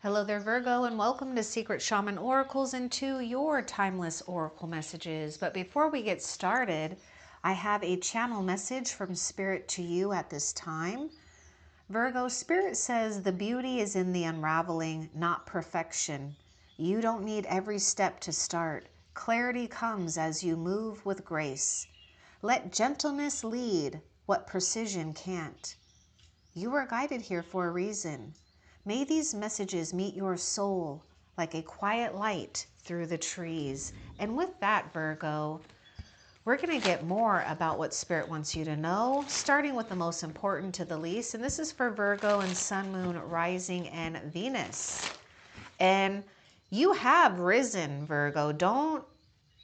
Hello there, Virgo, and welcome to Secret Shaman Oracles and to your timeless oracle messages. But before we get started, I have a channel message from Spirit to you at this time. Virgo, Spirit says the beauty is in the unraveling, not perfection. You don't need every step to start. Clarity comes as you move with grace. Let gentleness lead what precision can't. You are guided here for a reason. May these messages meet your soul like a quiet light through the trees. And with that, Virgo, we're going to get more about what Spirit wants you to know, starting with the most important to the least. And this is for Virgo and Sun, Moon, Rising, and Venus. And you have risen, Virgo. Don't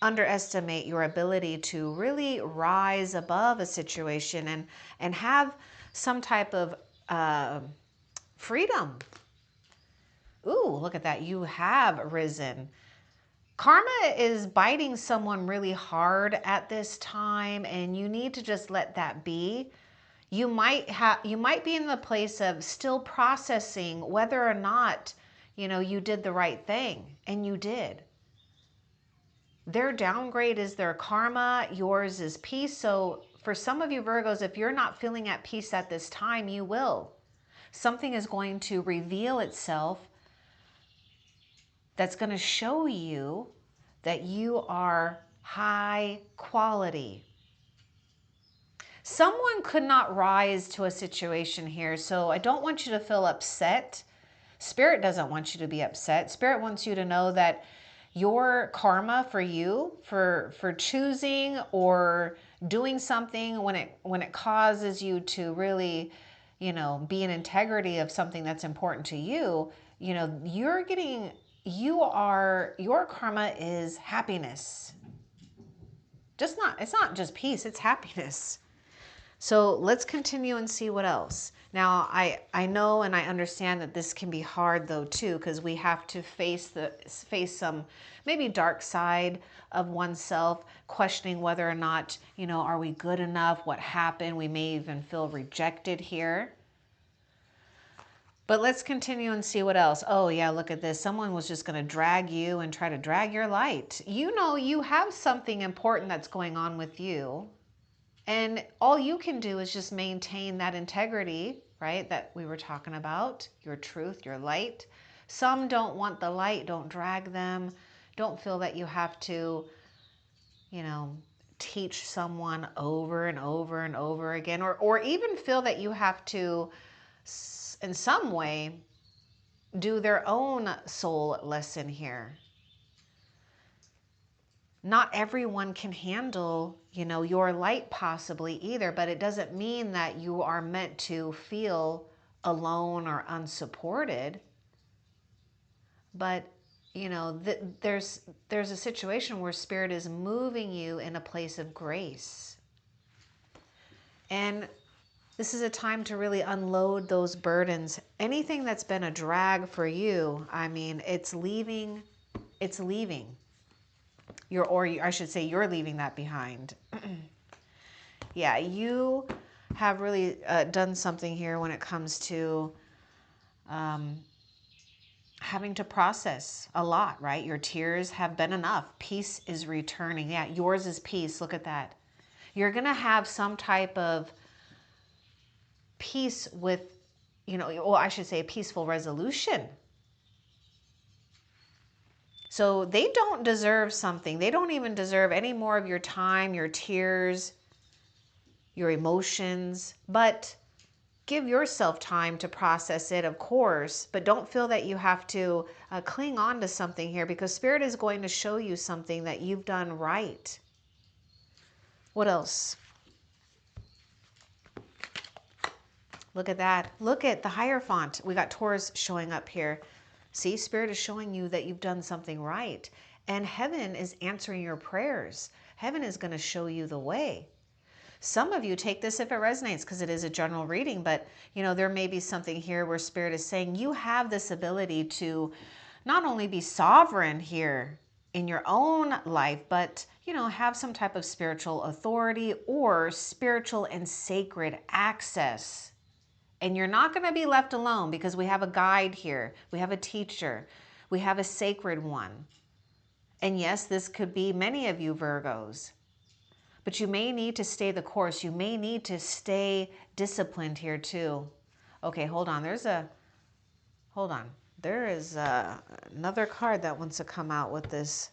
underestimate your ability to really rise above a situation and have some type of freedom. Ooh, look at that. You have risen. Karma is biting someone really hard at this time, and you need to just let that be. You might be in the place of still processing whether or not, you did the right thing, and you did. Their downgrade is their karma, yours is peace. So for some of you Virgos, if you're not feeling at peace at this time, you will. Something is going to reveal itself that's going to show you that you are high quality. Someone could not rise to a situation here, so I don't want you to feel upset. Spirit doesn't want you to be upset. Spirit wants you to know that your karma for you, for choosing or doing something when it causes you to really, be in integrity of something that's important to you, your karma is happiness. It's not just peace, it's happiness. So let's continue and see what else. Now, I know and I understand that this can be hard though too, because we have to face some maybe dark side of oneself, questioning whether or not, are we good enough? What happened? We may even feel rejected here. But let's continue and see what else. Oh yeah, look at this. Someone was just going to drag you and try to drag your light. You have something important that's going on with you. And all you can do is just maintain that integrity, right? That we were talking about, your truth, your light. Some don't want the light. Don't drag them. Don't feel that you have to, teach someone over and over and over again, or even feel that you have to, in some way, do their own soul lesson here. Not everyone can handle, your light possibly either, but it doesn't mean that you are meant to feel alone or unsupported. But, there's a situation where Spirit is moving you in a place of grace. And this is a time to really unload those burdens. Anything that's been a drag for you, it's leaving. It's leaving. I should say you're leaving that behind. Yeah, you have really done something here when it comes to having to process a lot, right? Your tears have been enough. Peace is returning. Yeah, yours is peace. Look at that. You're going to have some type of peace with, I should say a peaceful resolution. So they don't deserve something. They don't even deserve any more of your time, your tears, your emotions, but give yourself time to process it, of course, but don't feel that you have to cling on to something here, because Spirit is going to show you something that you've done right. What else? Look at that. Look at the Hierophant. We got Taurus showing up here. See, Spirit is showing you that you've done something right. And heaven is answering your prayers. Heaven is going to show you the way. Some of you take this if it resonates, because it is a general reading, but there may be something here where Spirit is saying you have this ability to not only be sovereign here in your own life, but have some type of spiritual authority or spiritual and sacred access And you're not going to be left alone because we have a guide here. We have a teacher. We have a sacred one. And yes, this could be many of you Virgos. But you may need to stay the course. You may need to stay disciplined here too. Okay, hold on. Hold on. There is another card that wants to come out with this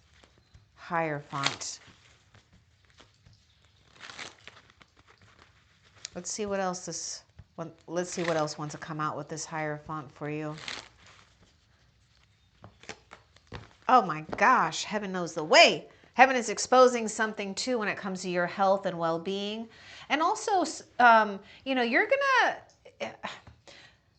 Hierophant. Let's see what else let's see what else wants to come out with this Hierophant for you. Oh my gosh, heaven knows the way. Heaven is exposing something too when it comes to your health and well-being. And also, you know, you're gonna,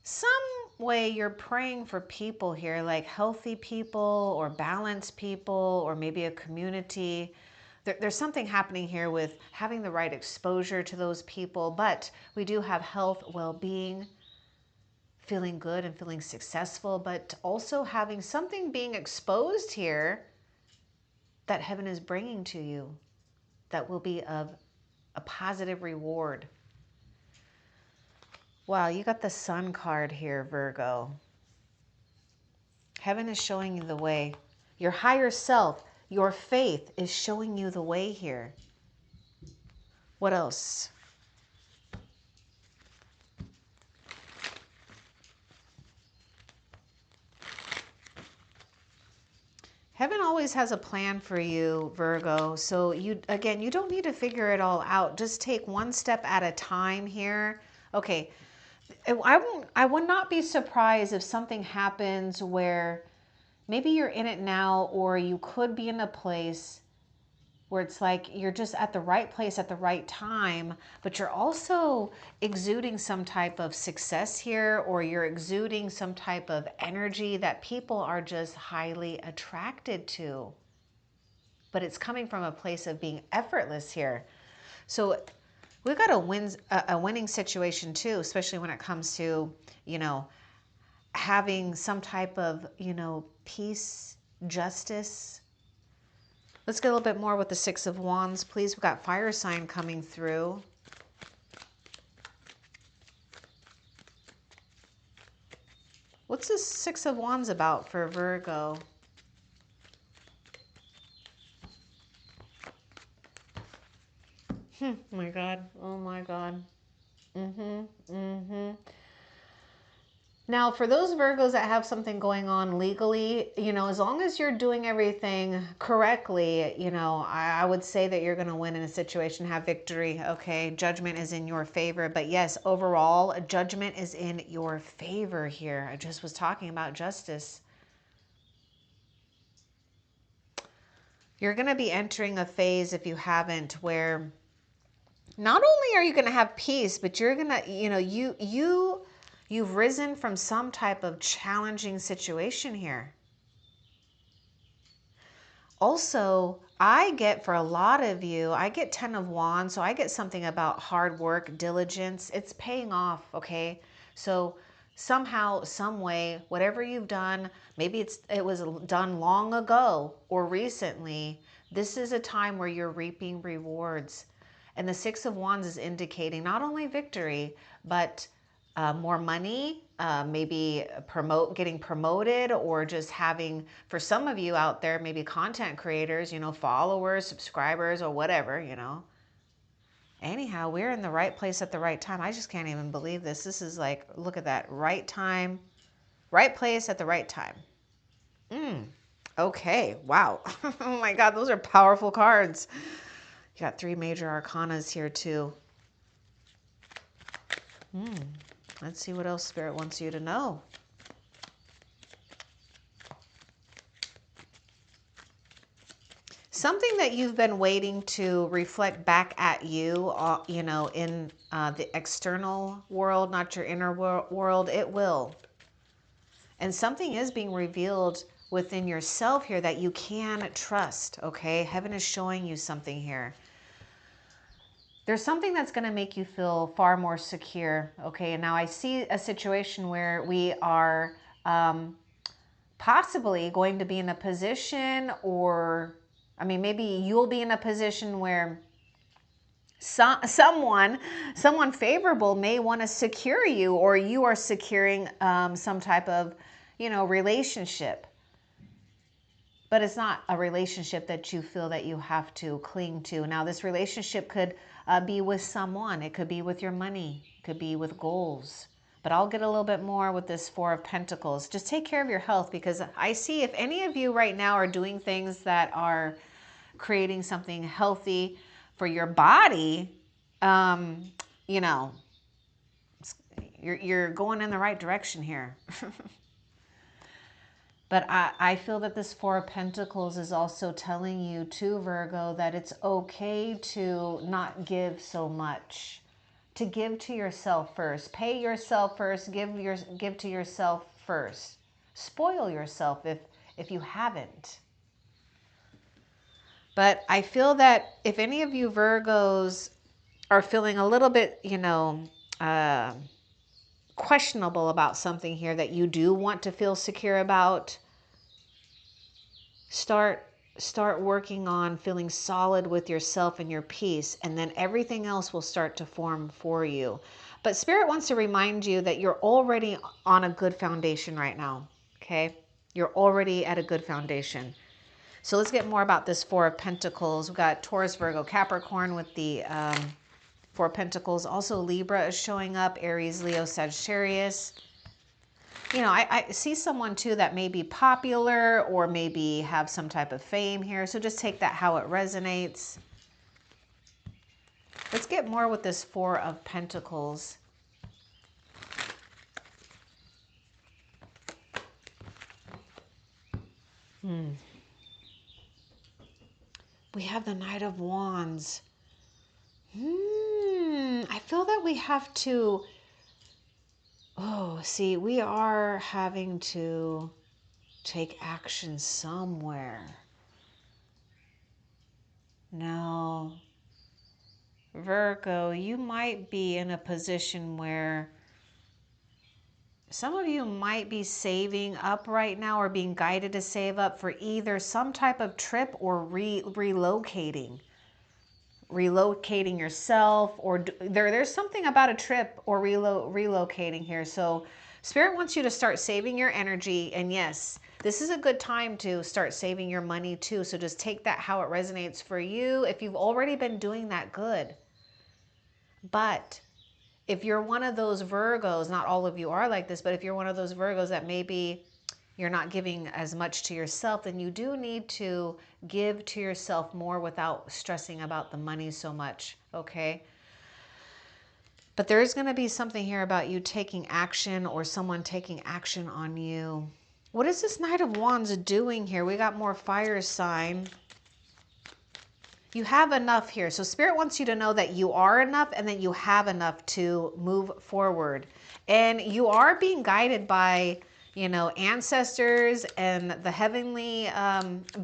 some way you're praying for people here, like healthy people or balanced people or maybe a community. There's something happening here with having the right exposure to those people, but we do have health, well-being, feeling good and feeling successful, but also having something being exposed here that heaven is bringing to you that will be of a positive reward. Wow, you got the Sun card here, Virgo. Heaven is showing you the way. Your higher self, your faith is showing you the way here. What else? Heaven always has a plan for you, Virgo. So you don't need to figure it all out. Just take one step at a time here. Okay, I would not be surprised if something happens where maybe you're in it now, or you could be in a place where it's like you're just at the right place at the right time, but you're also exuding some type of success here, or you're exuding some type of energy that people are just highly attracted to. But it's coming from a place of being effortless here. So we've got a winning situation too, especially when it comes to, you know, having some type of, you know, peace, justice. Let's get a little bit more with the Six of Wands, please. We've got fire sign coming through. What's this Six of Wands about for Virgo? Oh my God. Oh my God. Now, for those Virgos that have something going on legally, you know, as long as you're doing everything correctly, you know, I would say that you're going to win in a situation, have victory, okay? Judgment is in your favor. But yes, overall, judgment is in your favor here. I just was talking about justice. You're going to be entering a phase, if you haven't, where not only are you going to have peace, but you're going to, you know, you've risen from some type of challenging situation here. Also, I get, for a lot of you, I get 10 of Wands, so I get something about hard work, diligence. It's paying off, okay? So somehow, some way, whatever you've done, maybe it was done long ago or recently, this is a time where you're reaping rewards. And the Six of Wands is indicating not only victory, but more money, maybe getting promoted, or just having, for some of you out there, maybe content creators, you know, followers, subscribers, or whatever, you know. Anyhow, we're in the right place at the right time. I just can't even believe this. This is like, look at that, right time, right place at the right time. Okay, wow. Oh my God, those are powerful cards. You got 3 major arcanas here too. Let's see what else Spirit wants you to know. Something that you've been waiting to reflect back at you, you know, in the external world, not your inner world, it will. And something is being revealed within yourself here that you can trust, okay? Heaven is showing you something here. There's something that's going to make you feel far more secure, okay? And now I see a situation where we are possibly going to be in a position, or, I mean, maybe you'll be in a position where Someone favorable may want to secure you, or you are securing some type of, relationship. But it's not a relationship that you feel that you have to cling to. Now, this relationship could be with someone. It could be with your money. It could be with goals. But I'll get a little bit more with this Four of Pentacles. Just take care of your health, because I see if any of you right now are doing things that are creating something healthy for your body, you know, you're going in the right direction here. But I feel that this Four of Pentacles is also telling you too, Virgo, that it's okay to not give so much. To give to yourself first. Pay yourself first. Give to yourself first. Spoil yourself if you haven't. But I feel that if any of you Virgos are feeling a little bit, questionable about something here that you do want to feel secure about, start working on feeling solid with yourself and your peace, and then everything else will start to form for you. But Spirit wants to remind you that you're already on a good foundation right now, okay? You're already at a good foundation. So let's get more about this Four of Pentacles. We've got Taurus, Virgo, Capricorn with the Four of Pentacles. Also Libra is showing up, Aries, Leo, Sagittarius. I see someone too that may be popular or maybe have some type of fame here. So just take that how it resonates. Let's get more with this Four of Pentacles. We have the Knight of Wands. I feel that we have to... Oh, see, we are having to take action somewhere. Now, Virgo, you might be in a position where some of you might be saving up right now or being guided to save up for either some type of trip or relocating yourself, or there's something about a trip or relocating here. So Spirit wants you to start saving your energy. And yes, this is a good time to start saving your money too. So just take that how it resonates for you. If you've already been doing that, good. But if you're one of those Virgos, not all of you are like this, but if you're one of those Virgos that maybe you're not giving as much to yourself, then you do need to give to yourself more without stressing about the money so much, okay? But there is going to be something here about you taking action or someone taking action on you. What is this Knight of Wands doing here? We got more fire sign. You have enough here. So Spirit wants you to know that you are enough and that you have enough to move forward. And you are being guided by, ancestors and the heavenly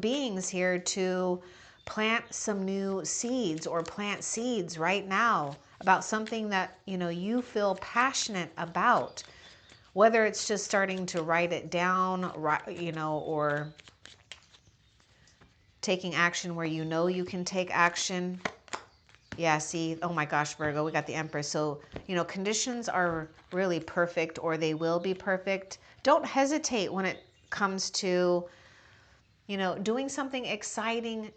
beings here to plant some new seeds or plant seeds right now about something that, you feel passionate about. Whether it's just starting to write it down, or taking action where you can take action. Yeah, see, oh my gosh, Virgo, we got the Empress. So, conditions are really perfect, or they will be perfect. Don't hesitate when it comes to, doing something exciting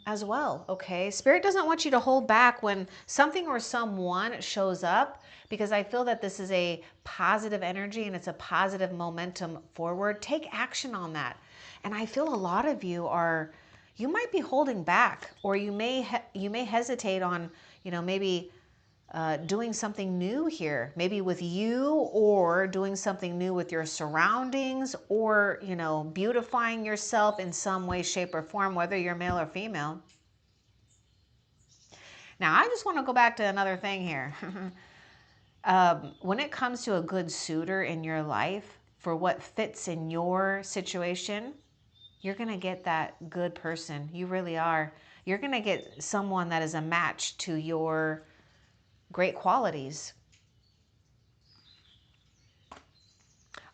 as well, okay? Spirit doesn't want you to hold back when something or someone shows up, because I feel that this is a positive energy and it's a positive momentum forward. Take action on that. And I feel a lot of you might be holding back, or you may hesitate on, maybe doing something new here, maybe with you, or doing something new with your surroundings, or, beautifying yourself in some way, shape, or form, whether you're male or female. Now, I just want to go back to another thing here. When it comes to a good suitor in your life for what fits in your situation, you're going to get that good person. You really are. You're going to get someone that is a match to your great qualities.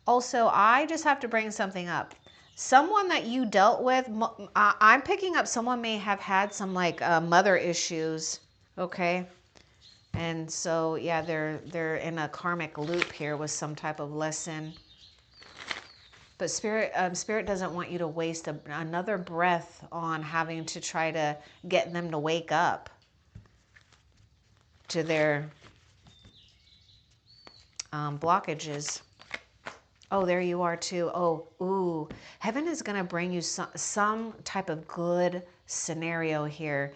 Also, I just have to bring something up. Someone that you dealt with, I'm picking up someone may have had some mother issues. Okay. And so, yeah, they're in a karmic loop here with some type of lesson. But Spirit doesn't want you to waste another breath on having to try to get them to wake up to their blockages. Oh, there you are too. Oh, ooh. Heaven is going to bring you some type of good scenario here.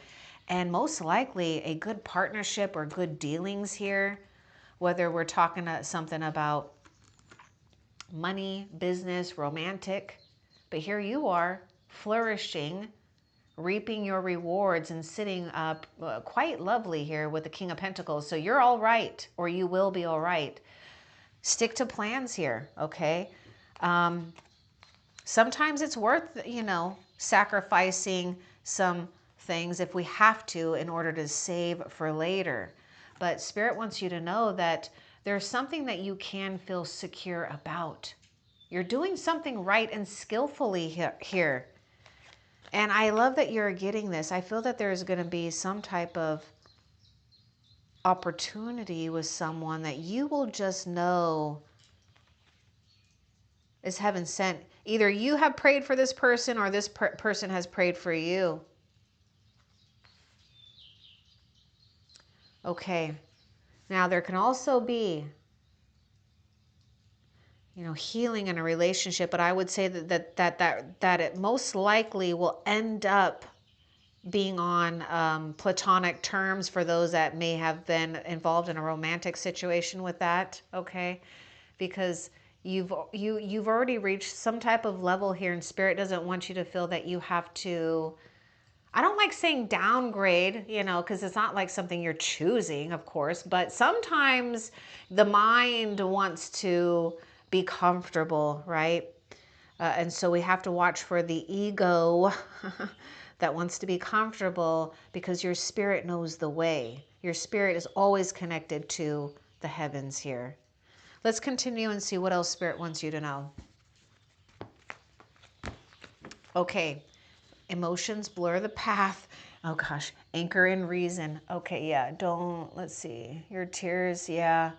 And most likely a good partnership or good dealings here. Whether we're talking something about money, business, romantic. But here you are, flourishing, reaping your rewards and sitting up quite lovely here with the King of Pentacles. So you're all right, or you will be all right. Stick to plans here, okay? Sometimes it's worth, sacrificing some things if we have to in order to save for later. But Spirit wants you to know that there's something that you can feel secure about. You're doing something right and skillfully here. And I love that you're getting this. I feel that there's going to be some type of opportunity with someone that you will just know is heaven sent. Either you have prayed for this person or this person has prayed for you. Okay. Now there can also be, healing in a relationship, but I would say that it most likely will end up being on platonic terms for those that may have been involved in a romantic situation with that, okay? Because you've already reached some type of level here, and Spirit doesn't want you to feel that you have to, I don't like saying downgrade, because it's not like something you're choosing, of course, but sometimes the mind wants to be comfortable, right? And so we have to watch for the ego that wants to be comfortable, because your spirit knows the way. Your spirit is always connected to the heavens here. Let's continue and see what else Spirit wants you to know. Okay. Emotions blur the path. Oh gosh. Anchor in reason. Okay, yeah. Let's see. Your tears, yeah.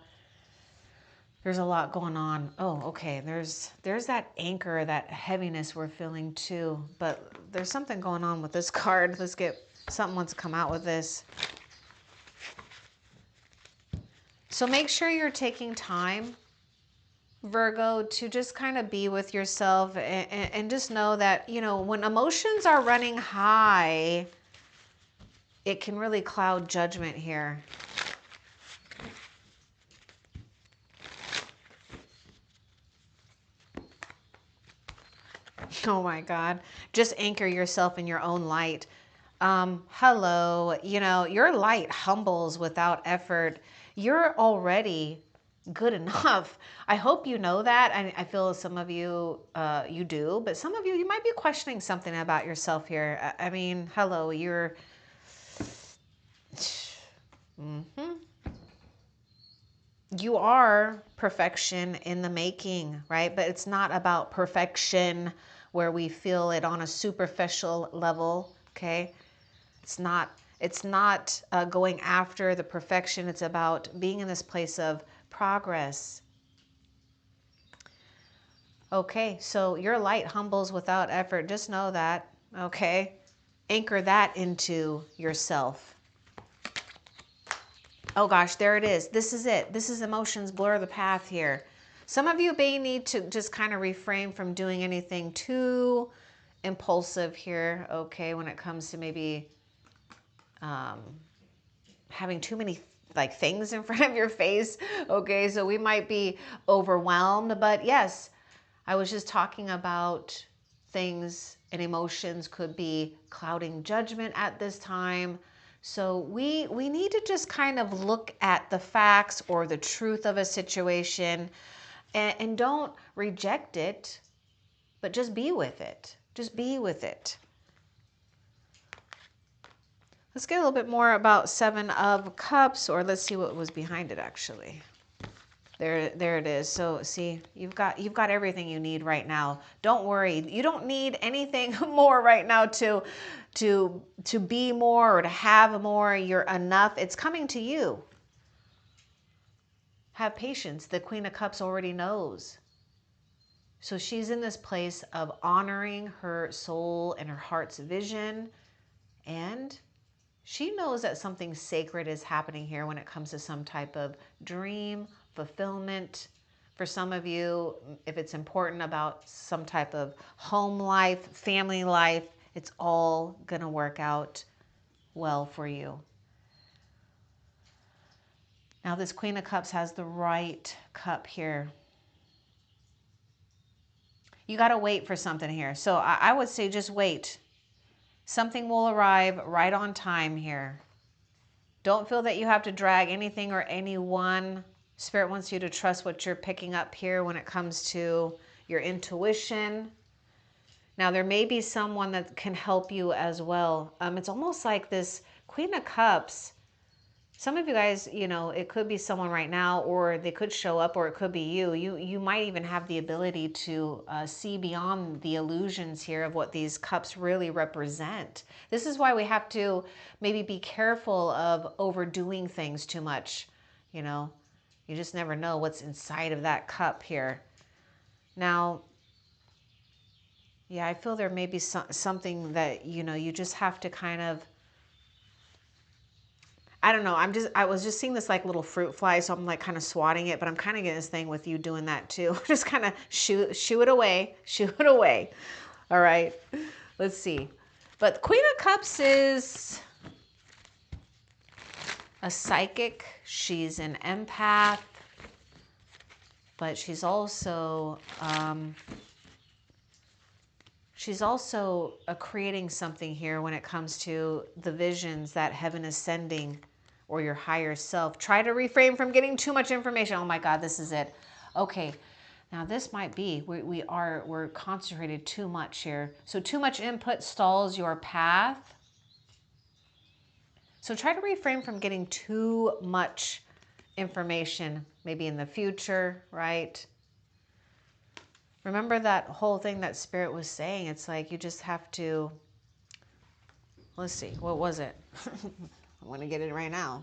There's a lot going on. Oh, okay. There's that anchor, that heaviness we're feeling too. But there's something going on with this card. Let's get something wants to come out with this. So make sure you're taking time, Virgo, to just kind of be with yourself and just know that, when emotions are running high, it can really cloud judgment here. Oh my God. Just anchor yourself in your own light. Hello, your light humbles without effort. You're already good enough. I hope you know that. I feel some of you, you do, but some of you, you might be questioning something about yourself here. I mean, hello, you're... You are perfection in the making, right? But it's not about perfection where we feel it on a superficial level, okay? It's not going after the perfection. It's about being in this place of progress. Okay, so your light humbles without effort. Just know that, okay? Anchor that into yourself. Oh gosh, there it is. This is it. This is emotions blur the path here. Some of you may need to just kind of refrain from doing anything too impulsive here, okay, when it comes to maybe having too many things in front of your face, okay? So we might be overwhelmed, but yes, I was just talking about things and emotions could be clouding judgment at this time. So we need to just kind of look at the facts or the truth of a situation and don't reject it, but just be with it. Just be with it. Let's get a little bit more about Seven of Cups, or let's see what was behind it actually. There it is. So see, you've got everything you need right now. Don't worry. You don't need anything more right now to be more or to have more. You're enough. It's coming to you. Have patience. The Queen of Cups already knows. So she's in this place of honoring her soul and her heart's vision, and she knows that something sacred is happening here when it comes to some type of dream, fulfillment. For some of you, if it's important about some type of home life, family life, it's all going to work out well for you. Now this Queen of Cups has the right cup here. You got to wait for something here. So I would say just wait. Something will arrive right on time here. Don't feel that you have to drag anything or anyone. Spirit wants you to trust what you're picking up here when it comes to your intuition. Now, there may be someone that can help you as well. It's almost like this Queen of Cups. Some of you guys, you know, it could be someone right now, or they could show up, or it could be you. You might even have the ability to see beyond the illusions here of what these cups really represent. This is why we have to maybe be careful of overdoing things too much. You know, you just never know what's inside of that cup here. Now, yeah, I feel there may be something that, you know, you just have to kind of, I don't know. I was just seeing this like little fruit fly. So I'm like kind of swatting it, but I'm kind of getting this thing with you doing that too. Just kind of shoo it away, shoo it away. All right, let's see. But Queen of Cups is a psychic. She's an empath, but she's also creating something here when it comes to the visions that heaven is sending, or your higher self. Try to refrain from getting too much information. Oh my God, this is it. Okay, now this might be, we're concentrated too much here. So too much input stalls your path. So try to refrain from getting too much information, maybe in the future, right? Remember that whole thing that Spirit was saying? It's like you just have to, let's see, what was it? I want to get it right now.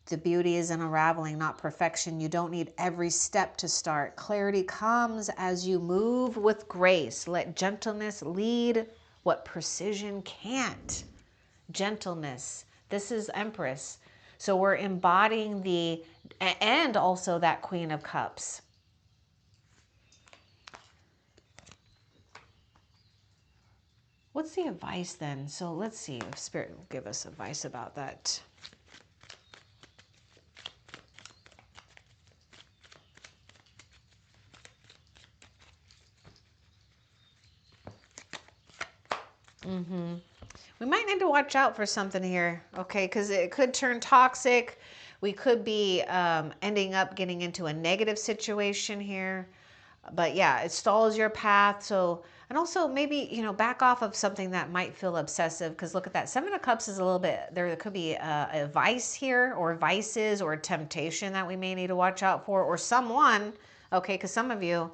The beauty is in unraveling, not perfection. You don't need every step to start. Clarity comes as you move with grace. Let gentleness lead what precision can't. Gentleness. This is Empress. So we're embodying the, and also that Queen of Cups. What's the advice then? So let's see if Spirit will give us advice about that. We might need to watch out for something here, okay? Because it could turn toxic. We could be ending up getting into a negative situation here. But yeah, it stalls your path. So, and also maybe, you know, back off of something that might feel obsessive. Because look at that. Seven of Cups is a little bit, there could be a vice here, or vices, or temptation that we may need to watch out for, or someone, okay? Because some of you,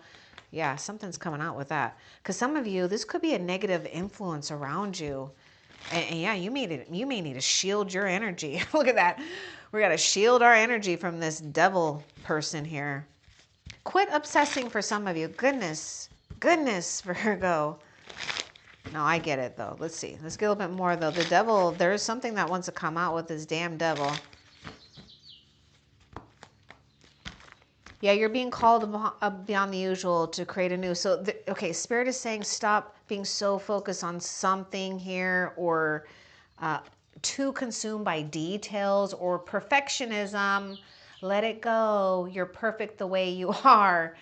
yeah, something's coming out with that. Because some of you, this could be a negative influence around you. And yeah, you may need to shield your energy. Look at that. We got to shield our energy from this devil person here. Quit obsessing for some of you. Goodness, Virgo. No, I get it though. Let's see. Let's get a little bit more though. The devil, there is something that wants to come out with this damn devil. Yeah, you're being called beyond the usual to create a new. So, okay, Spirit is saying stop being so focused on something here, or too consumed by details or perfectionism. Let it go. You're perfect the way you are.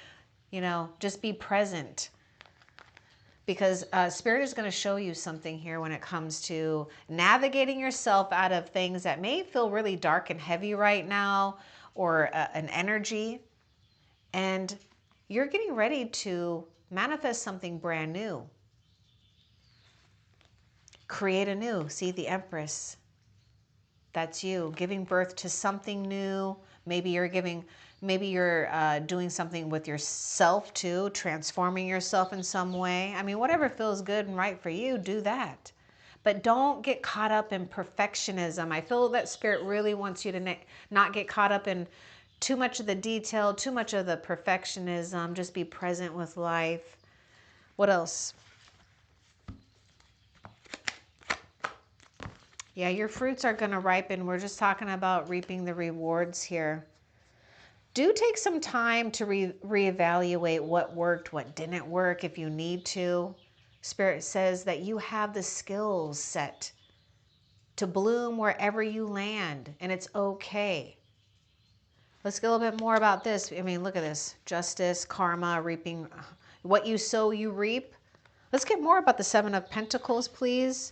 You know, just be present. Because Spirit is going to show you something here when it comes to navigating yourself out of things that may feel really dark and heavy right now, or an energy. And you're getting ready to manifest something brand new. Create anew. See the Empress. That's you, giving birth to something new, Maybe you're doing something with yourself too, transforming yourself in some way. I mean, whatever feels good and right for you, do that. But don't get caught up in perfectionism. I feel that Spirit really wants you to not get caught up in too much of the detail, too much of the perfectionism. Just be present with life. What else? Yeah, your fruits are going to ripen. We're just talking about reaping the rewards here. Do take some time to reevaluate what worked, what didn't work if you need to. Spirit says that you have the skills set to bloom wherever you land, and it's okay. Let's get a little bit more about this. I mean, look at this. Justice, karma, reaping. What you sow, you reap. Let's get more about the Seven of Pentacles, please.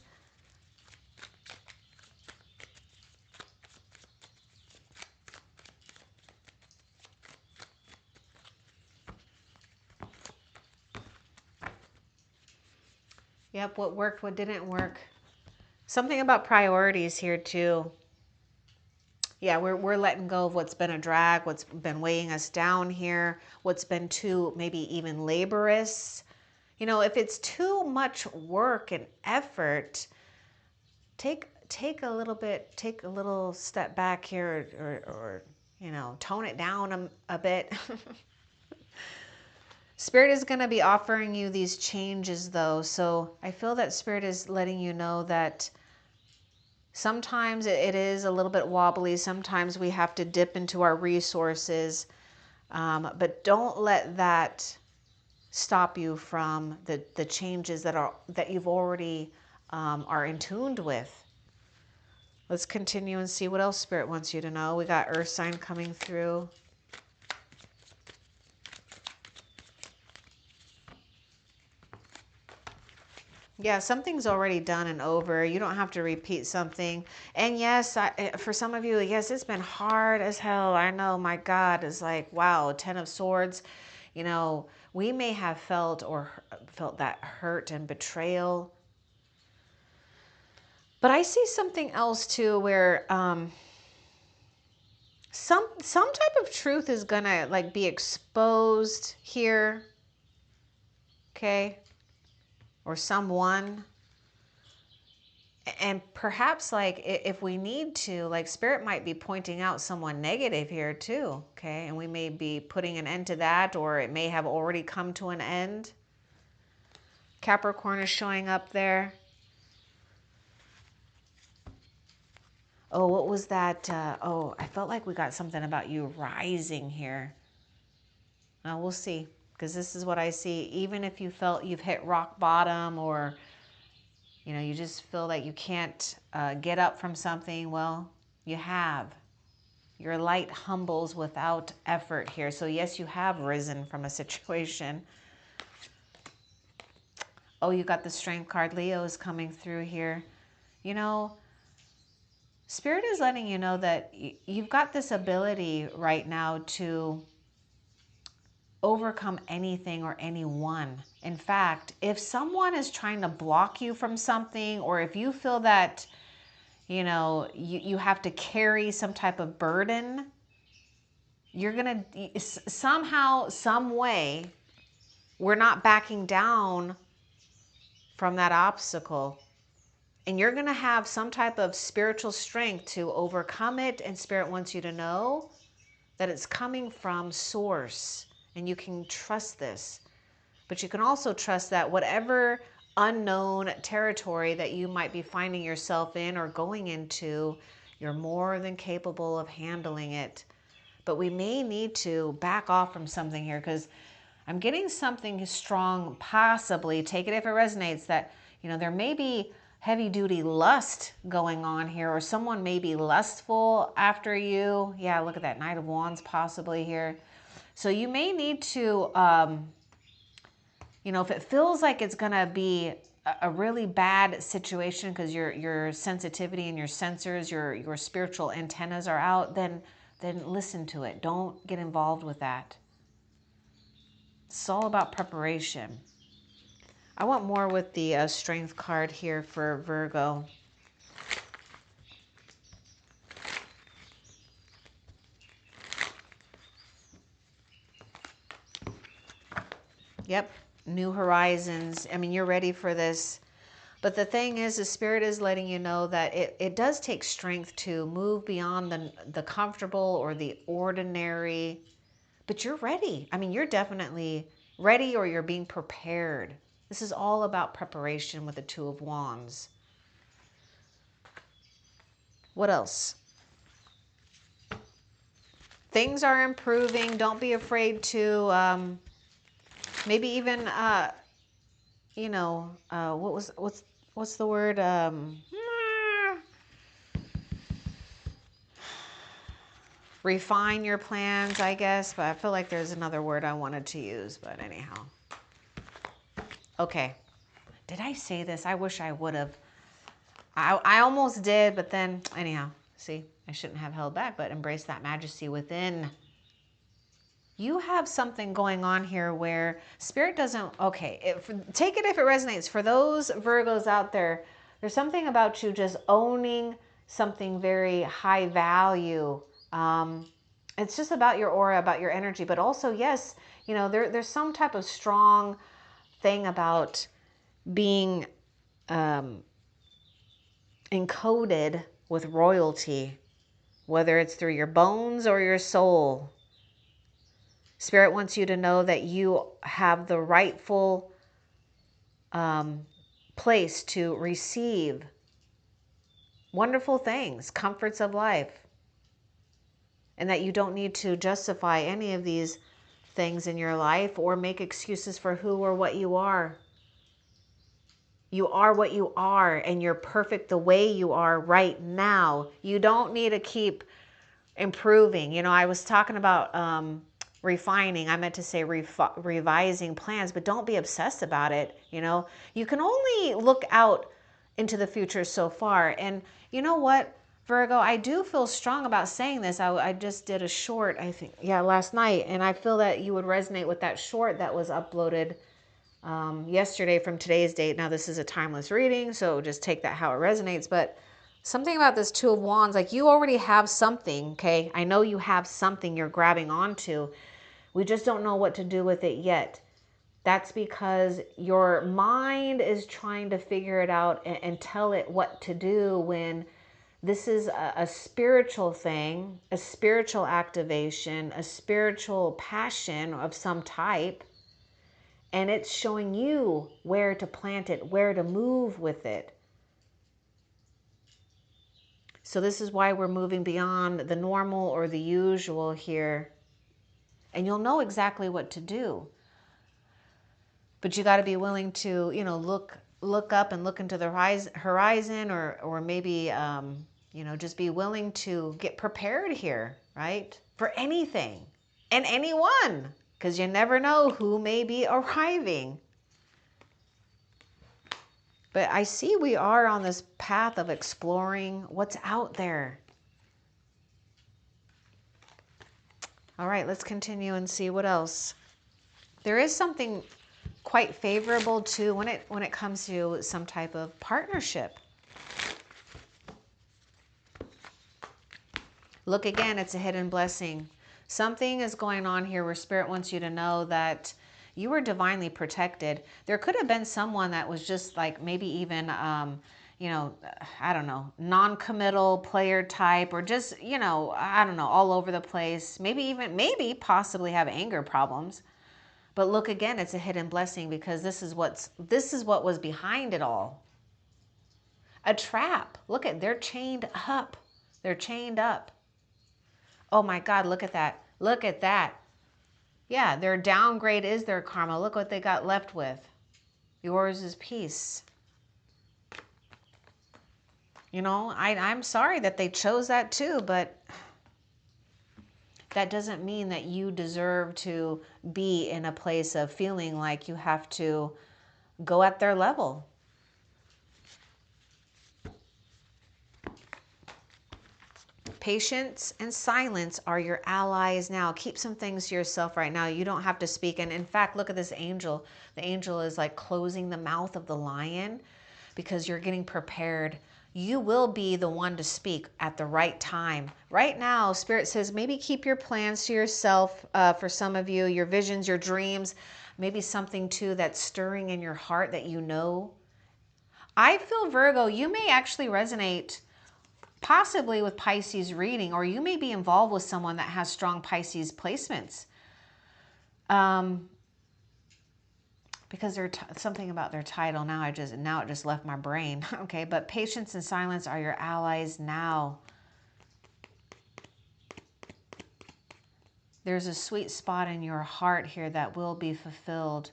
Yep, what worked, what didn't work. Something about priorities here too. Yeah, we're letting go of what's been a drag, what's been weighing us down here, what's been too maybe even laborious. You know, if it's too much work and effort, take a little step back here, or you know, tone it down a bit. Spirit is going to be offering you these changes though. So I feel that Spirit is letting you know that sometimes it is a little bit wobbly. Sometimes we have to dip into our resources. But don't let that stop you from the changes that you've already are in tuned with. Let's continue and see what else Spirit wants you to know. We got Earth sign coming through. Yeah, something's already done and over. You don't have to repeat something. And yes, for some of you, yes, it's been hard as hell. I know, my God, it's like, wow, 10 of Swords. You know, we may have felt that hurt and betrayal. But I see something else too, where some type of truth is gonna like be exposed here. Okay. Or someone. And perhaps like if we need to, like Spirit might be pointing out someone negative here too, okay? And we may be putting an end to that, or it may have already come to an end. Capricorn is showing up there. Oh, what was that? Oh, I felt like we got something about you rising here. We'll see, because this is what I see. Even if you felt you've hit rock bottom, or you know, you just feel like you can't get up from something, well, you have. Your light humbles without effort here. So yes, you have risen from a situation. Oh, you got the Strength card. Leo is coming through here. You know, Spirit is letting you know that you've got this ability right now to overcome anything or anyone. In fact, if someone is trying to block you from something, or if you feel that, you know, you have to carry some type of burden, you're going to somehow, some way, we're not backing down from that obstacle. And you're going to have some type of spiritual strength to overcome it. And Spirit wants you to know that it's coming from Source. And you can trust this. But you can also trust that whatever unknown territory that you might be finding yourself in or going into, you're more than capable of handling it. But we may need to back off from something here, because I'm getting something strong, possibly, take it if it resonates, that, you know, there may be heavy duty lust going on here, or someone may be lustful after you. Yeah, look at that Knight of Wands possibly here. So you may need to, you know, if it feels like it's going to be a really bad situation because your sensitivity and your sensors, your spiritual antennas are out, then listen to it. Don't get involved with that. It's all about preparation. I want more with the Strength card here for Virgo. Yep. New horizons. I mean, you're ready for this. But the thing is, the Spirit is letting you know that it does take strength to move beyond the comfortable or the ordinary. But you're ready. I mean, you're definitely ready, or you're being prepared. This is all about preparation with the Two of Wands. What else? Things are improving. Don't be afraid to maybe even you know, what's the word? Refine your plans, I guess, but I feel like there's another word I wanted to use, but anyhow. Okay. Did I say this? I wish I would have. I almost did, but then anyhow, see, I shouldn't have held back, but embrace that majesty within. You have something going on here where Spirit doesn't, okay, take it if it resonates. For those Virgos out there, there's something about you just owning something very high value. It's just about your aura, about your energy, but also, yes, you know, there's some type of strong thing about being encoded with royalty, whether it's through your bones or your soul. Spirit wants you to know that you have the rightful place to receive wonderful things, comforts of life, and that you don't need to justify any of these things in your life or make excuses for who or what you are. You are what you are, and you're perfect the way you are right now. You don't need to keep improving. You know, I was talking about refining. I meant to say revising plans, but don't be obsessed about it. You know, you can only look out into the future so far. And you know what, Virgo, I do feel strong about saying this. I just did a short, I think, yeah, last night, and I feel that you would resonate with that short that was uploaded yesterday from today's date. Now, this is a timeless reading, so just take that how it resonates. But something about this Two of Wands, like you already have something, okay? I know you have something you're grabbing onto. We just don't know what to do with it yet. That's because your mind is trying to figure it out and tell it what to do, when this is a spiritual thing, a spiritual activation, a spiritual passion of some type. And it's showing you where to plant it, where to move with it. So this is why we're moving beyond the normal or the usual here. And you'll know exactly what to do. But you got to be willing to, you know, look up and look into the horizon, or maybe, you know, just be willing to get prepared here, right? For anything and anyone, because you never know who may be arriving. But I see we are on this path of exploring what's out there. All right, let's continue and see what else. There is something quite favorable too when it comes to some type of partnership. Look again, it's a hidden blessing. Something is going on here where Spirit wants you to know that you were divinely protected. There could have been someone that was just like maybe even, you know, I don't know, non-committal player type, or just, you know, I don't know, all over the place. Maybe possibly have anger problems. But look again, it's a hidden blessing, because this is what was behind it all. A trap. Look at, they're chained up. They're chained up. Oh my God, look at that. Look at that. Yeah, their downgrade is their karma. Look what they got left with. Yours is peace. You know, I'm sorry that they chose that too, but that doesn't mean that you deserve to be in a place of feeling like you have to go at their level. Patience and silence are your allies now. Keep some things to yourself right now. You don't have to speak. And in fact, look at this angel. The angel is like closing the mouth of the lion, because you're getting prepared. You will be the one to speak at the right time. Right now, Spirit says maybe keep your plans to yourself. For some of you, your visions, your dreams, maybe something too that's stirring in your heart that you know. I feel, Virgo, you may actually resonate possibly with Pisces reading, or you may be involved with someone that has strong Pisces placements. Because there's something about their title now. It just left my brain. Okay, but patience and silence are your allies now. There's a sweet spot in your heart here that will be fulfilled.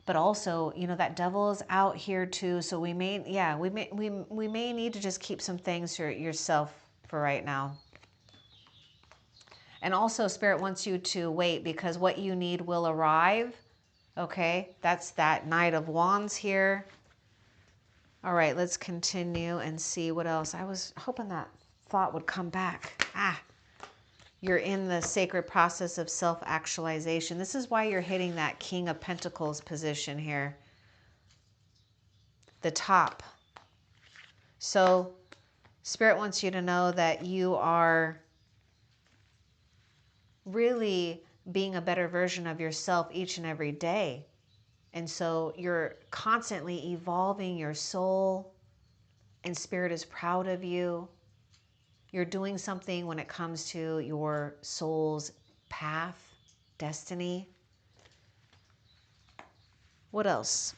But also, you know, that devil is out here too. So we may need to just keep some things for yourself for right now. And also, Spirit wants you to wait, because what you need will arrive. Okay, that's that Knight of Wands here. All right, let's continue and see what else. I was hoping that thought would come back. You're in the sacred process of self-actualization. This is why you're hitting that King of Pentacles position here. The top. So Spirit wants you to know that you are really being a better version of yourself each and every day. And so you're constantly evolving your soul, and Spirit is proud of you. You're doing something when it comes to your soul's path, destiny. What else?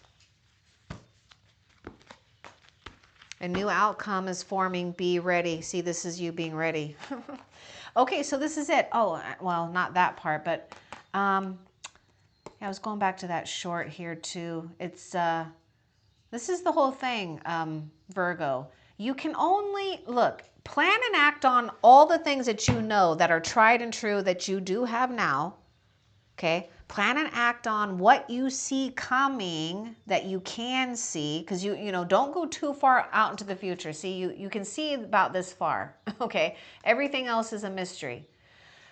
A new outcome is forming. Be ready. See, this is you being ready. Okay, so this is it. Oh, well, not that part, but I was going back to that short here too. It's this is the whole thing, Virgo. You can only plan and act on all the things that you know that are tried and true that you do have now. Okay, plan and act on what you see coming that you can see, because you know, don't go too far out into the future. See, you can see about this far. Okay, everything else is a mystery.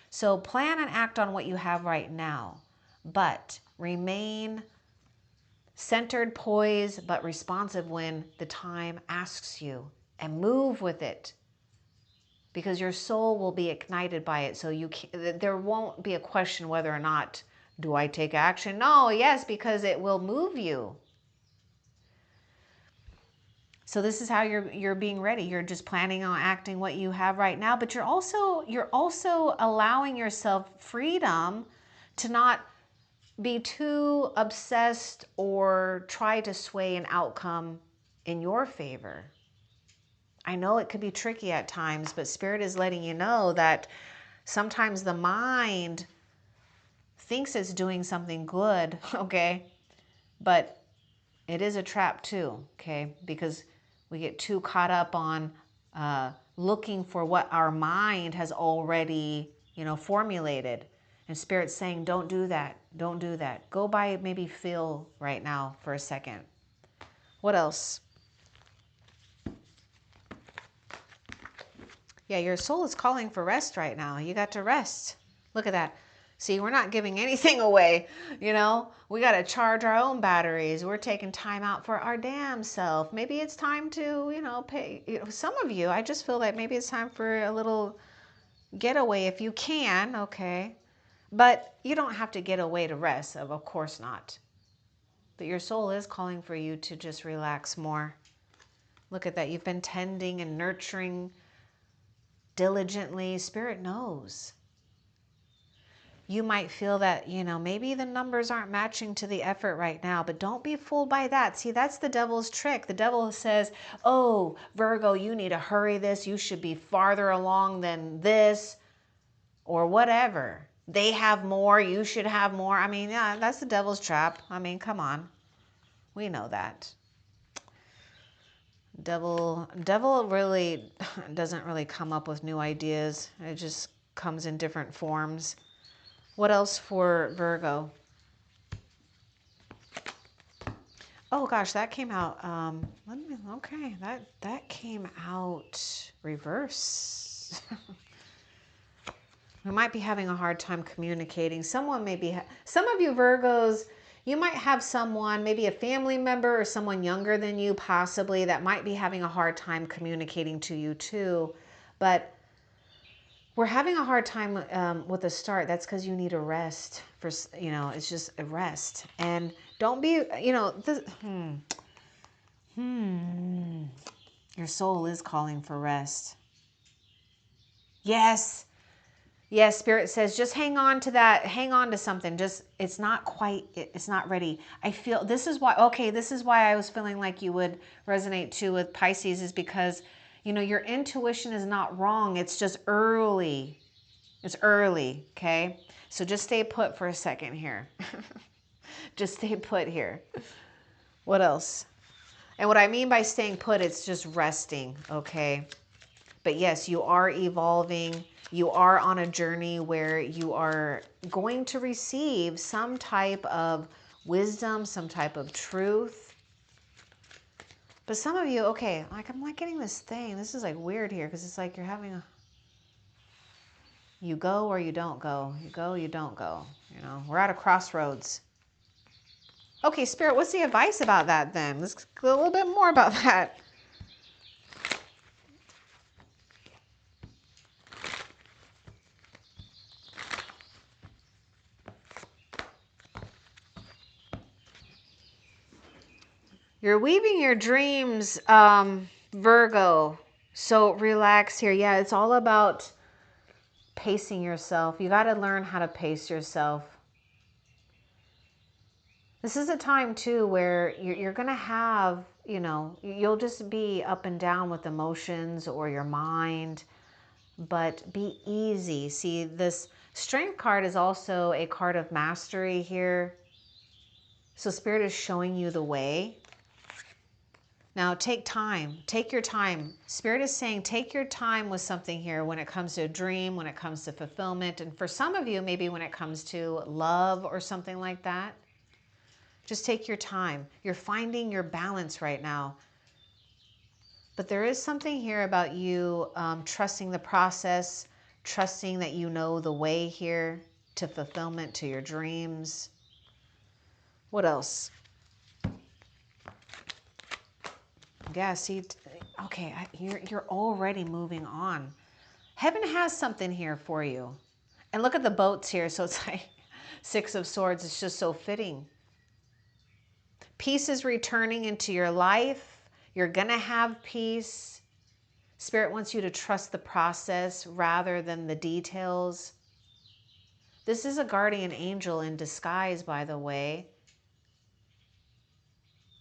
So plan and act on what you have right now, but remain centered, poised, but responsive when the time asks you, and move with it. Because your soul will be ignited by it. So there won't be a question whether or not, do I take action? No, yes, because it will move you. So this is how you're being ready. You're just planning on acting what you have right now, but you're also allowing yourself freedom to not be too obsessed or try to sway an outcome in your favor. I know it could be tricky at times, but Spirit is letting you know that sometimes the mind thinks it's doing something good, okay? But it is a trap too, okay? Because we get too caught up on looking for what our mind has already, you know, formulated. And Spirit's saying, don't do that. Don't do that. Go by maybe feel right now for a second. What else? Yeah, your soul is calling for rest right now. You got to rest. Look at that. See, we're not giving anything away. You know, we got to charge our own batteries. We're taking time out for our damn self. Maybe it's time to, you know, pay. Some of you, I just feel like maybe it's time for a little getaway if you can, okay? But you don't have to get away to rest, of course not. But your soul is calling for you to just relax more. Look at that. You've been tending and nurturing diligently. Spirit knows. You might feel that, you know, maybe the numbers aren't matching to the effort right now, but don't be fooled by that. See, that's the devil's trick. The devil says, oh, Virgo, you need to hurry this. You should be farther along than this, or whatever. They have more. You should have more. I mean, yeah, that's the devil's trap. I mean, come on. We know that. Devil really doesn't really come up with new ideas. It just comes in different forms. What else for Virgo? Oh gosh, that came out. Okay, that came out reverse. We might be having a hard time communicating. Someone may be. Some of you Virgos, you might have someone, maybe a family member or someone younger than you, possibly, that might be having a hard time communicating to you too. But we're having a hard time with the start. That's because you need a rest, for, you know, it's just a rest. And don't be, you know, this, your soul is calling for rest. Yes. Yes, Spirit says, just hang on to that. Hang on to something. Just, it's not quite, it's not ready. I feel, this is why, okay, this is why I was feeling like you would resonate too with Pisces, is because, you know, your intuition is not wrong. It's just early. It's early, okay? So just stay put for a second here. Just stay put here. What else? And what I mean by staying put, it's just resting, okay? But yes, you are evolving. You are on a journey where you are going to receive some type of wisdom, some type of truth. But some of you, okay, like I'm not getting this thing. This is like weird here because it's like you're having a, you go or you don't go. You go, you don't go. You know, we're at a crossroads. Okay, Spirit, what's the advice about that then? Let's go a little bit more about that. You're weaving your dreams, Virgo. So relax here. Yeah, it's all about pacing yourself. You got to learn how to pace yourself. This is a time too where you're going to have, you know, you'll just be up and down with emotions or your mind, but be easy. See, this Strength card is also a card of mastery here. So Spirit is showing you the way. Now take time, take your time. Spirit is saying take your time with something here when it comes to a dream, when it comes to fulfillment. And for some of you, maybe when it comes to love or something like that. Just take your time. You're finding your balance right now. But there is something here about you trusting the process, trusting that you know the way here to fulfillment, to your dreams. What else? Yeah, see, okay, you're already moving on. Heaven has something here for you. And look at the boats here. So it's like 6 of Swords. It's just so fitting. Peace is returning into your life. You're going to have peace. Spirit wants you to trust the process rather than the details. This is a guardian angel in disguise, by the way.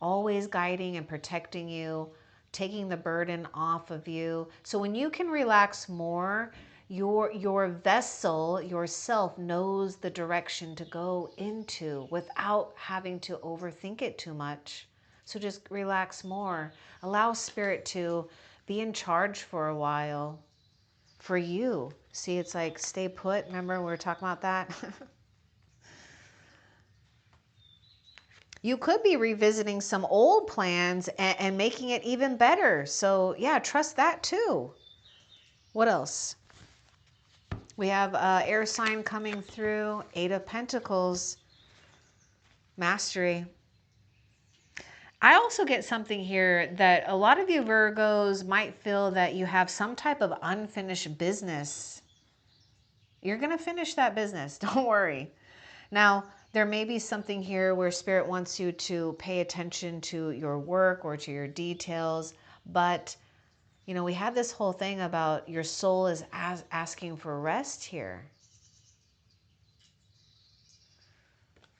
Always guiding and protecting you, taking the burden off of you. So when you can relax more, your vessel, yourself, knows the direction to go into without having to overthink it too much. So just relax more. Allow Spirit to be in charge for a while for you. See, it's like stay put. Remember we were talking about that? You could be revisiting some old plans and making it even better. So yeah, trust that too. What else? We have air sign coming through, 8 of Pentacles, mastery. I also get something here that a lot of you Virgos might feel that you have some type of unfinished business. You're going to finish that business. Don't worry. Now, there may be something here where Spirit wants you to pay attention to your work or to your details, but you know, we have this whole thing about your soul is asking for rest here.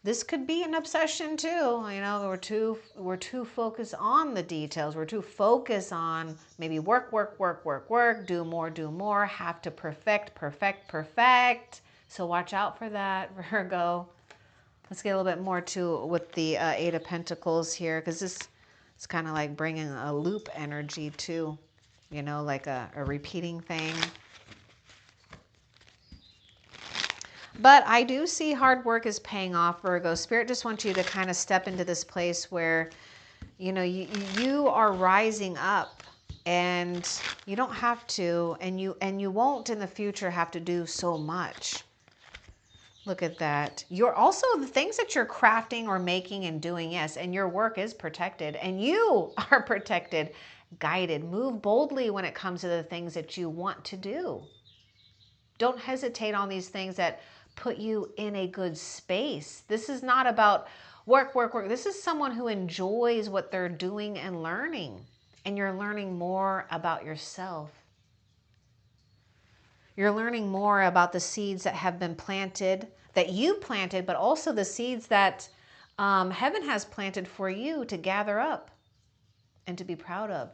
This could be an obsession too. You know, we're too focused on the details. We're too focused on maybe work, do more, have to perfect. So watch out for that, Virgo. Let's get a little bit more to with the 8 of Pentacles here, because this is kind of like bringing a loop energy too, you know, like a repeating thing. But I do see hard work is paying off, Virgo. Spirit just wants you to kind of step into this place where, you know, you are rising up, and you don't have to, and you won't in the future have to do so much. Look at that. You're also the things that you're crafting or making and doing, yes, and your work is protected and you are protected, guided. Move boldly when it comes to the things that you want to do. Don't hesitate on these things that put you in a good space. This is not about work, work, work. This is someone who enjoys what they're doing and learning. And you're learning more about yourself. You're learning more about the seeds that have been planted, that you planted, but also the seeds that heaven has planted for you to gather up and to be proud of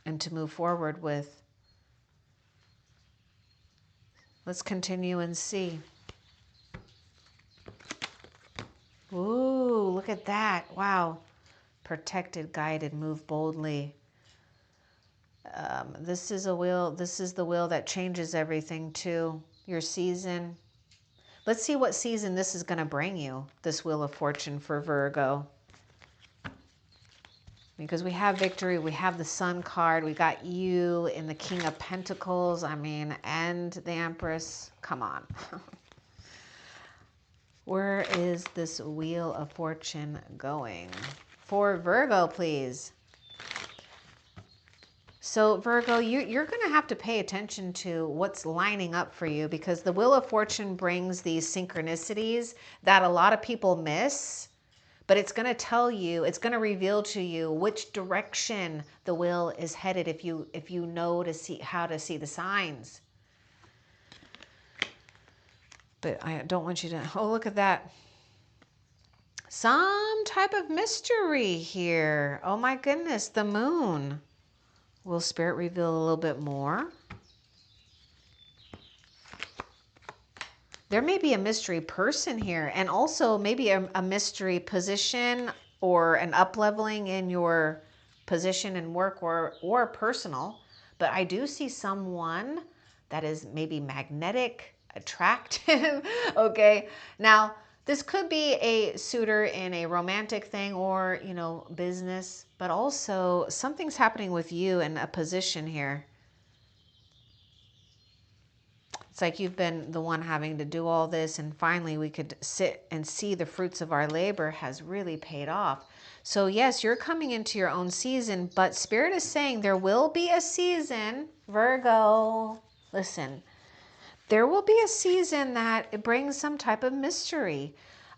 and to move forward with. Let's continue and see. Ooh, look at that. Wow. Protected, guided, move boldly. This is a wheel. This is the wheel that changes everything too. Your season. Let's see what season this is going to bring you, this Wheel of Fortune for Virgo. Because we have victory, we have the Sun card, we got you in the King of Pentacles, I mean, and the Empress. Come on. Where is this Wheel of Fortune going? For Virgo, please. So Virgo, you're going to have to pay attention to what's lining up for you, because the Wheel of Fortune brings these synchronicities that a lot of people miss, but it's going to tell you, it's going to reveal to you which direction the wheel is headed if you know to see how to see the signs. But I don't want you to, oh, look at that. Some type of mystery here. Oh my goodness, the moon. Will Spirit reveal a little bit more? There may be a mystery person here, and also maybe a mystery position or an up-leveling in your position in work or personal. But I do see someone that is maybe magnetic, attractive. Okay. Now, this could be a suitor in a romantic thing or, you know, business, but also something's happening with you in a position here. It's like you've been the one having to do all this, and finally we could sit and see the fruits of our labor has really paid off. So yes, you're coming into your own season, but Spirit is saying there will be a season, Virgo, listen, there will be a season that it brings some type of mystery.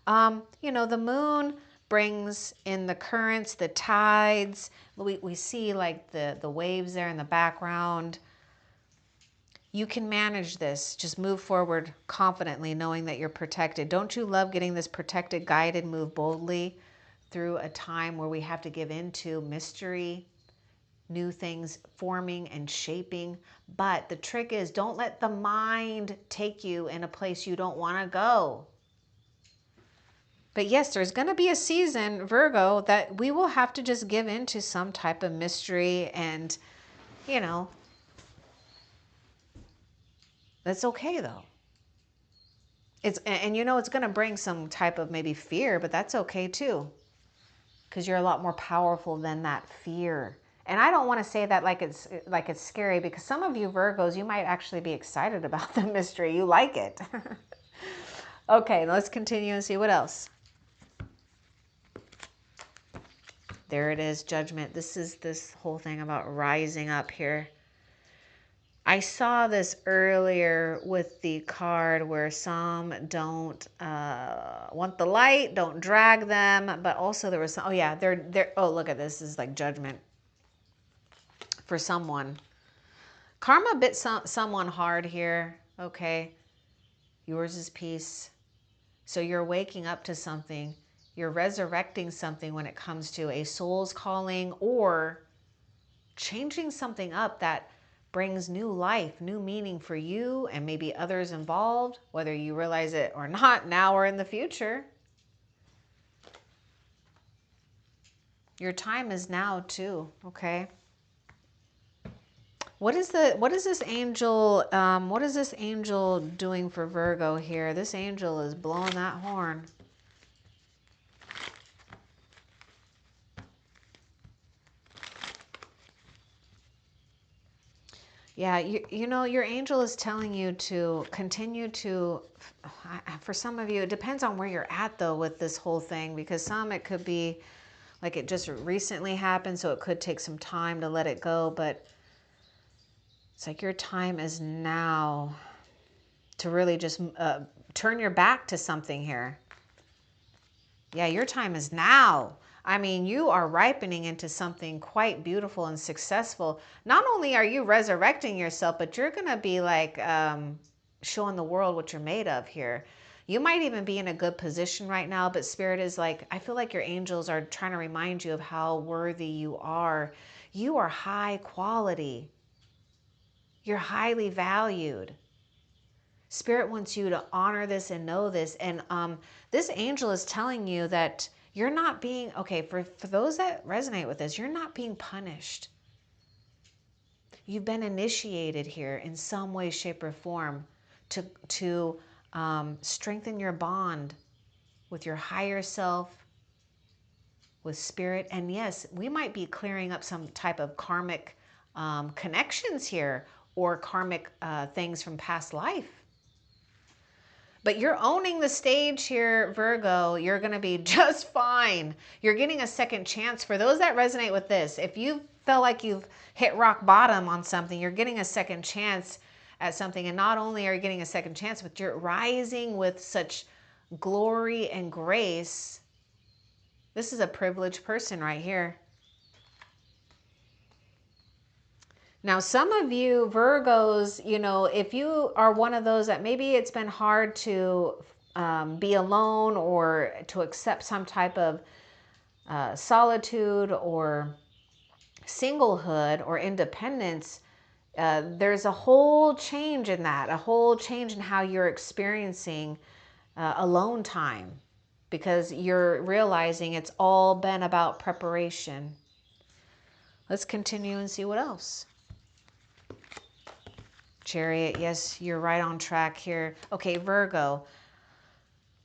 You know, the moon brings in the currents, the tides. We see like the waves there in the background. You can manage this. Just move forward confidently, knowing that you're protected. Don't you love getting this protected, guided, move boldly through a time where we have to give into mystery, new things forming and shaping? But the trick is, don't let the mind take you in a place you don't want to go. But yes, there's going to be a season, Virgo, that we will have to just give into some type of mystery, and, you know, that's okay though. And you know, it's going to bring some type of maybe fear, but that's okay too. Because you're a lot more powerful than that fear. And I don't want to say that like it's scary, because some of you Virgos, you might actually be excited about the mystery. You like it. Okay, let's continue and see what else. There it is, Judgment. This is this whole thing about rising up here. I saw this earlier with the card where some don't want the light, don't drag them, but also there was some, oh yeah, they're, oh, look at this. This is like Judgment for someone. Karma bit someone hard here. Okay. Yours is peace. So you're waking up to something. You're resurrecting something when it comes to a soul's calling or changing something up that brings new life, new meaning for you and maybe others involved, whether you realize it or not, now or in the future. Your time is now too, okay? What is this angel doing for Virgo here? This angel is blowing that horn. Yeah, you know, your angel is telling you to continue to, for some of you, it depends on where you're at though with this whole thing, because some it could be like it just recently happened, so it could take some time to let it go, but it's like your time is now. to really just turn your back to something here. Yeah, your time is now. I mean, you are ripening into something quite beautiful and successful. Not only are you resurrecting yourself, but you're going to be like showing the world what you're made of here. You might even be in a good position right now, but Spirit is like, I feel like your angels are trying to remind you of how worthy you are. You are high quality. You're highly valued. Spirit wants you to honor this and know this. And this angel is telling you that you're not being, okay, for those that resonate with this, you're not being punished. You've been initiated here in some way, shape, or form to strengthen your bond with your higher self, with Spirit. And yes, we might be clearing up some type of karmic connections here, or karmic things from past life. But you're owning the stage here, Virgo. You're going to be just fine. You're getting a second chance. For those that resonate with this, if you feel like you've hit rock bottom on something, you're getting a second chance at something. And not only are you getting a second chance, but you're rising with such glory and grace. This is a privileged person right here. Now, some of you Virgos, you know, if you are one of those that maybe it's been hard to be alone, or to accept some type of solitude or singlehood or independence, there's a whole change in that, a whole change in how you're experiencing alone time, because you're realizing it's all been about preparation. Let's continue and see what else. Chariot, yes, you're right on track here. Okay, Virgo.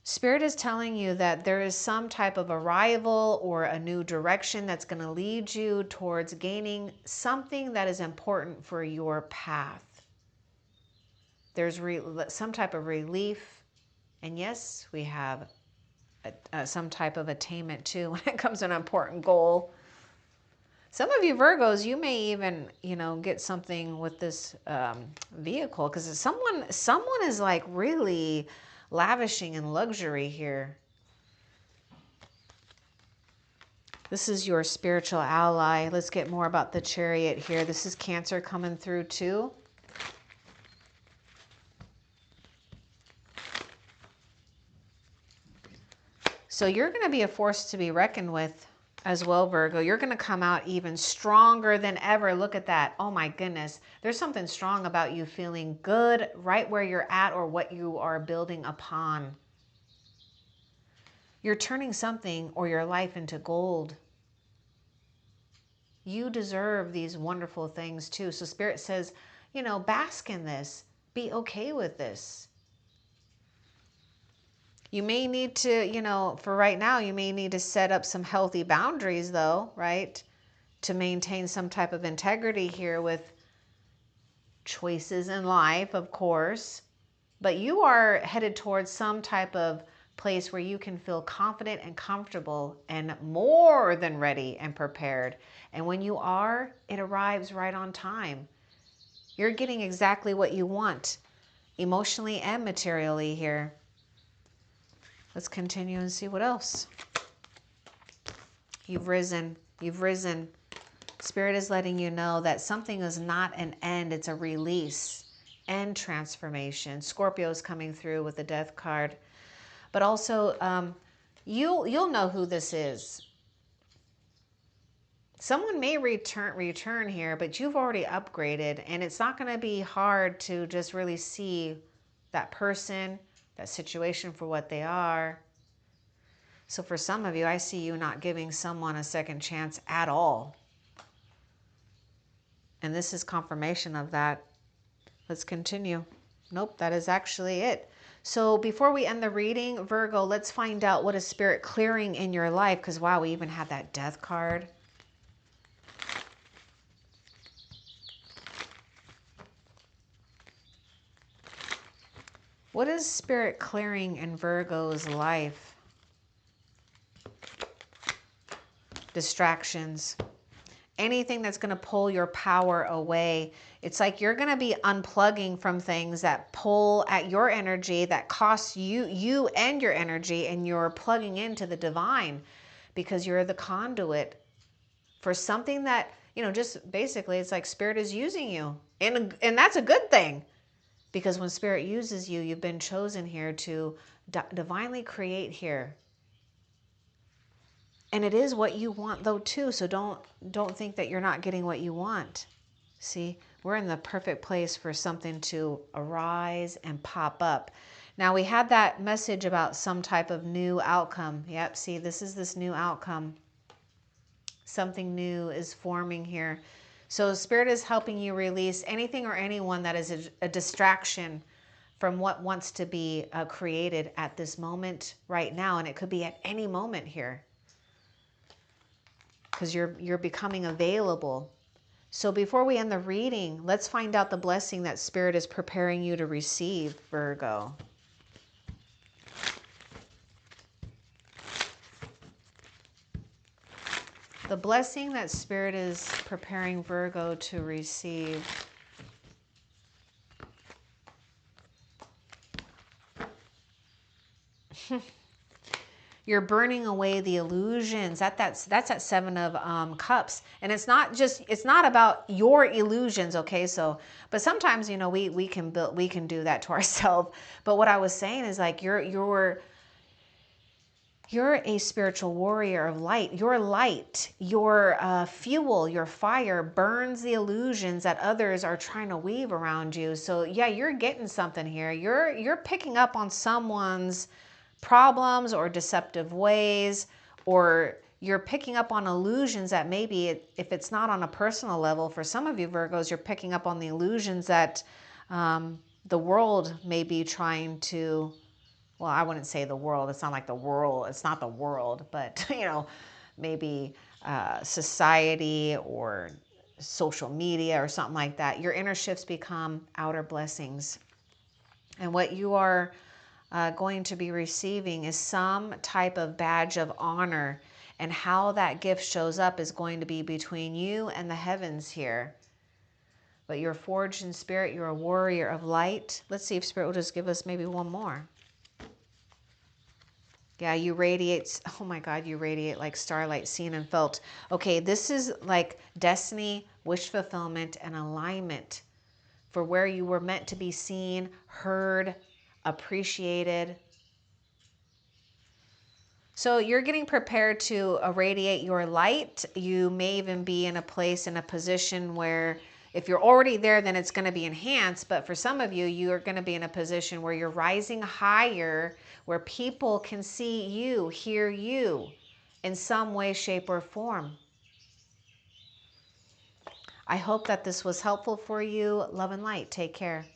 Spirit is telling you that there is some type of arrival or a new direction that's going to lead you towards gaining something that is important for your path. There's some type of relief. And yes, we have some type of attainment too when it comes to an important goal. Some of you Virgos, you may even, you know, get something with this vehicle, because someone is like really lavishing in luxury here. This is your spiritual ally. Let's get more about the Chariot here. This is Cancer coming through too. So you're going to be a force to be reckoned with as well, Virgo. You're going to come out even stronger than ever. Look at that. Oh my goodness. There's something strong about you feeling good right where you're at, or what you are building upon. You're turning something or your life into gold. You deserve these wonderful things too. So Spirit says, you know, bask in this. Be okay with this. You may need to, you know, for right now, you may need to set up some healthy boundaries though, right? To maintain some type of integrity here with choices in life, of course. But you are headed towards some type of place where you can feel confident and comfortable and more than ready and prepared. And when you are, it arrives right on time. You're getting exactly what you want, emotionally and materially here. Let's continue and see what else. You've risen. You've risen. Spirit is letting you know that something is not an end. It's a release and transformation. Scorpio's coming through with the Death card. But also, you'll know who this is. Someone may return here, but you've already upgraded. And it's not going to be hard to just really see that person, that situation for what they are. So for some of you, I see you not giving someone a second chance at all. And this is confirmation of that. Let's continue. Nope, that is actually it. So before we end the reading, Virgo, let's find out what is Spirit clearing in your life. Because wow, we even had that Death card. What is Spirit clearing in Virgo's life? Distractions. anything that's going to pull your power away. It's like you're going to be unplugging from things that pull at your energy, that costs you and your energy, and you're plugging into the divine because you're the conduit for something that, you know, just basically it's like Spirit is using you. And that's a good thing, because when Spirit uses you, you've been chosen here to divinely create here. And it is what you want though too, so don't think that you're not getting what you want. See, we're in the perfect place for something to arise and pop up. Now we had that message about some type of new outcome. Yep, see, this is this new outcome. Something new is forming here. So Spirit is helping you release anything or anyone that is a distraction from what wants to be created at this moment right now. And it could be at any moment here, because you're becoming available. So before we end the reading, let's find out the blessing that Spirit is preparing you to receive, Virgo. The blessing that Spirit is preparing Virgo to receive. You're burning away the illusions. That's that Seven of Cups. And it's not about your illusions, okay? So, but sometimes, you know, we can do that to ourselves. But what I was saying is like you're a spiritual warrior of light. Your light, your fuel, your fire burns the illusions that others are trying to weave around you. So yeah, you're getting something here. You're picking up on someone's problems or deceptive ways, or you're picking up on illusions that maybe if it's not on a personal level, for some of you Virgos, you're picking up on the illusions that the world may be trying to, well, I wouldn't say the world. It's not like the world. It's not the world, but, you know, maybe society or social media or something like that. Your inner shifts become outer blessings. And what you are going to be receiving is some type of badge of honor. And how that gift shows up is going to be between you and the heavens here. But you're forged in spirit. You're a warrior of light. Let's see if Spirit will just give us maybe one more. Yeah, you radiate. Oh my God, you radiate like starlight seen and felt. Okay, this is like destiny, wish fulfillment, and alignment for where you were meant to be seen, heard, appreciated. So you're getting prepared to irradiate your light. You may even be in a place, in a position where if you're already there, then it's going to be enhanced. But for some of you, you are going to be in a position where you're rising higher, where people can see you, hear you in some way, shape, or form. I hope that this was helpful for you. Love and light. Take care.